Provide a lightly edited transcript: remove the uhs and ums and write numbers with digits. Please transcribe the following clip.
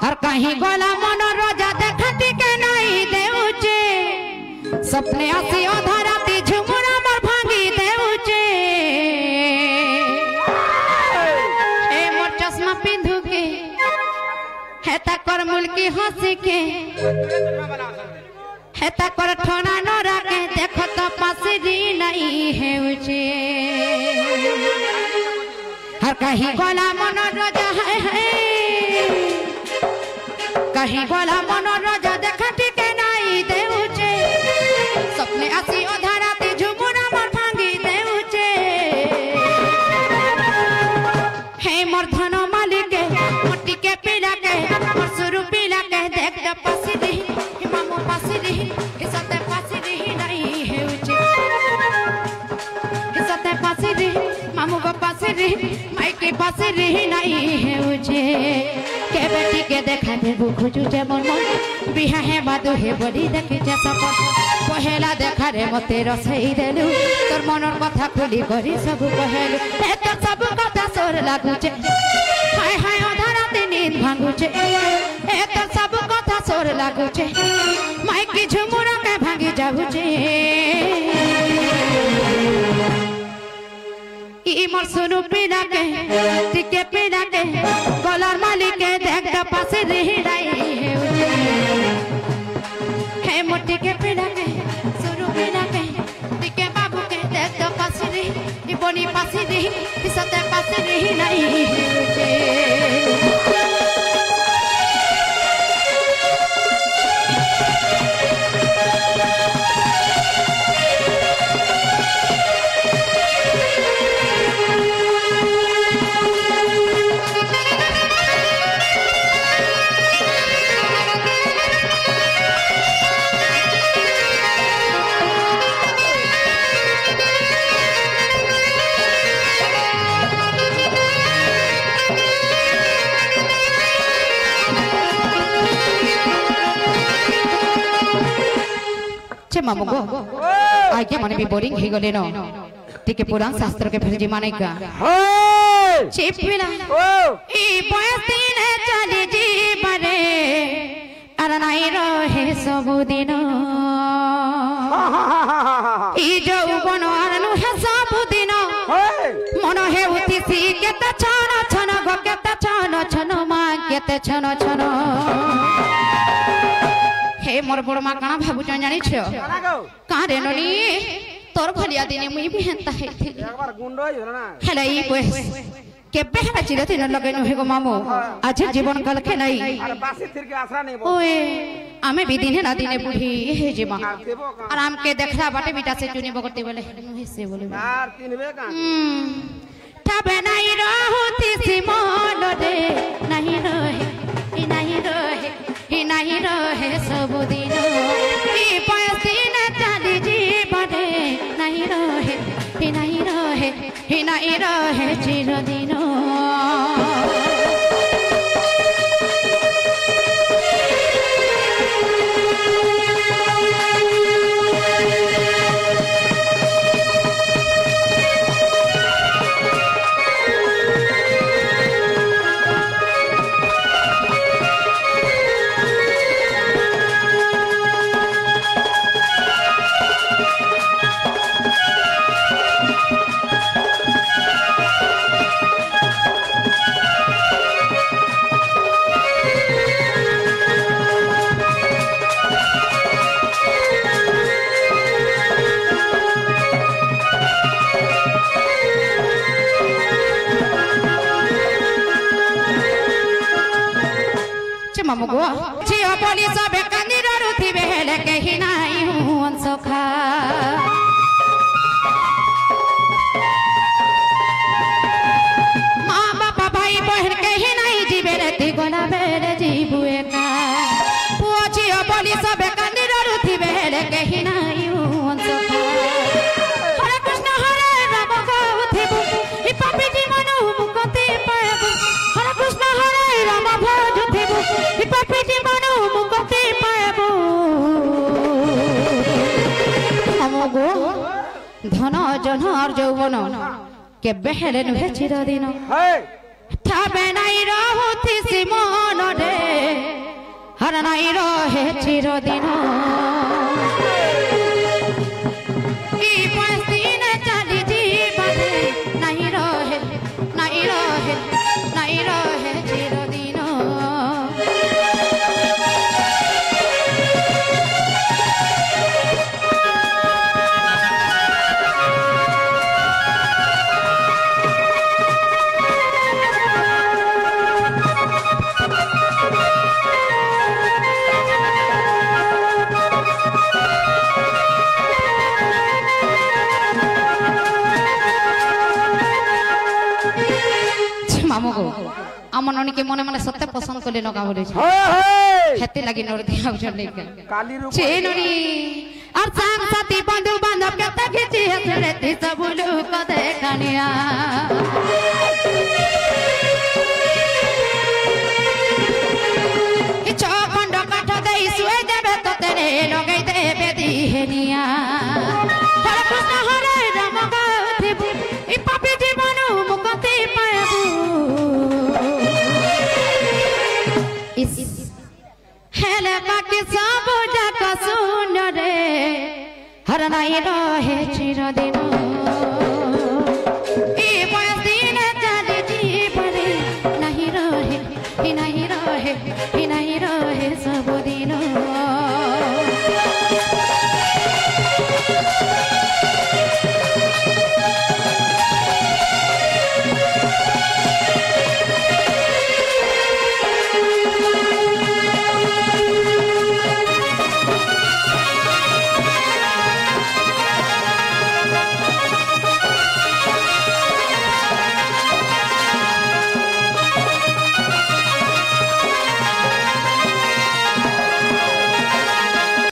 हर कहीं गोला मन रोजा देखती के नहीं देउचे सपने आसी अधराती झुमुरा मोर भांगी देउचे ए मोर चश्मा पिंधु के हेता कर मुल्की हंसी के हेता कर ठोना नोरा के देखो तो पासी नहीं है उचे हर कहीं गोला मन रोजा है कहीं गोला मन रोजा देखती के नहीं देउचे सपने आसी अधराती झुमुरा मोर भांगी देउचे हे मोर धन मालिक मोटी के पीला के मोर सुरु पीला के देख द पासी रही मामू पासी रही हिसते पासी रही नहीं है उचे हिसते पासी रही मामू को पासी रही माई के पासी रही नहीं है उचे के बेटी के देखा देबू खोजू जे मन मन बिहा है बादू हे बड़ी देखि जे सब पहेला देखा रे मते रसई देलु तोर मनर कथा खुली करी सब कहेलु ए तो सब कथा सोर लागुचे हाय हाय अधराते नींद भांगुचे ए तो सब कथा सोर लागुचे माई की झुमुरा के भांगी जाउचे ई मोर सुनु पीला के टिके पीला के गोलार मालिक के देख द पासे रही रही है उचे हे मोटी के पीला के सुनु पीला के टिके बाबू के देख द पासे रही ई बोनी पासे रही ई सते पासे रही नहीं है उचे मामू गो आई के माने भी बोरिंग ही गले न तिके पुराण शास्त्र के फिर जी माने का चिपिला ई बयसीन चली जी बरे अर नाही रहे सब दिन ई जौवन अरनु है सब दिन मन हे उतिसी केते छन छन गो केते छन छन मा केते छन छन हे मोर बड़ मा काना भाबु जानि छ का रे ननी तोर भलिया दिने मुई भी हेंता है एक बार गुंडो हो ना हेले ई कोइ केबे हेला चिरते न लगेनु हे गो मामू आज जीवन काल के नहीं अरे बासी थिर के आसरा नहीं बोल ओए आमे भी दिने ना दिने बुढ़ी हे जीवा आराम के देखला बाटे बेटा से चुनी बगरते बोले हे से बोले यार तीनबे का तबे नहीं रहती सी मन रे नहीं रहे ही नहीं रहे सब दिन ई पैसिन चली जीवने नहीं रहे ही नहीं रहे चिरदिन मगो छियो बोली सबे कंदीर रुथि बेले कहि नाही हूं सखा मां बापा भाई बहन कहि नाही जीवे रे गोला बेरे जीबुए का पुओ छियो बोली सबे कंदीर रुथि बेले कहि नाही हूं सखा हरे कृष्ण हरे राम गाउथिबु इ पापी जीवन मुक्ति पाएबु हरे कृष्ण हरे राम भजथिबु इ पापी जीवन मुक्ति पाएबु हमगो धन जन और यौवन के बेहले नुहे चिरदिन थाबे नाई रहुथि सिमन रे নাই রহে চিরদিন এই পাঁচ দিন চালি জীবনে নাই রহে নাই রহে নাই রহে চিরদিন আমার ননিকে মনে মনে সত্যি পছন্দ করলে নগা বলেছে হেতে লাগি নর দিয়া উজলে কালি রূপ চে ননি আর সাং সাথী বন্ধু বান্ধব কেতে খিচি হেসড়ে তিস বুলু ক দেখানিয়া কি চপন্ড কাঠ দেই সুই দেবে তোতে রে লগাই দেবে দিহেনিয়া হরে কৃষ্ণ হরে রাম গাথিবু ই পাপি জীবনু মুক্তি পাইবু हेले बाकी सब जग सुन रे हर नाई रहे चिरदिन ए बयस दिन चली जीवने नहीं रहे नहीं रहे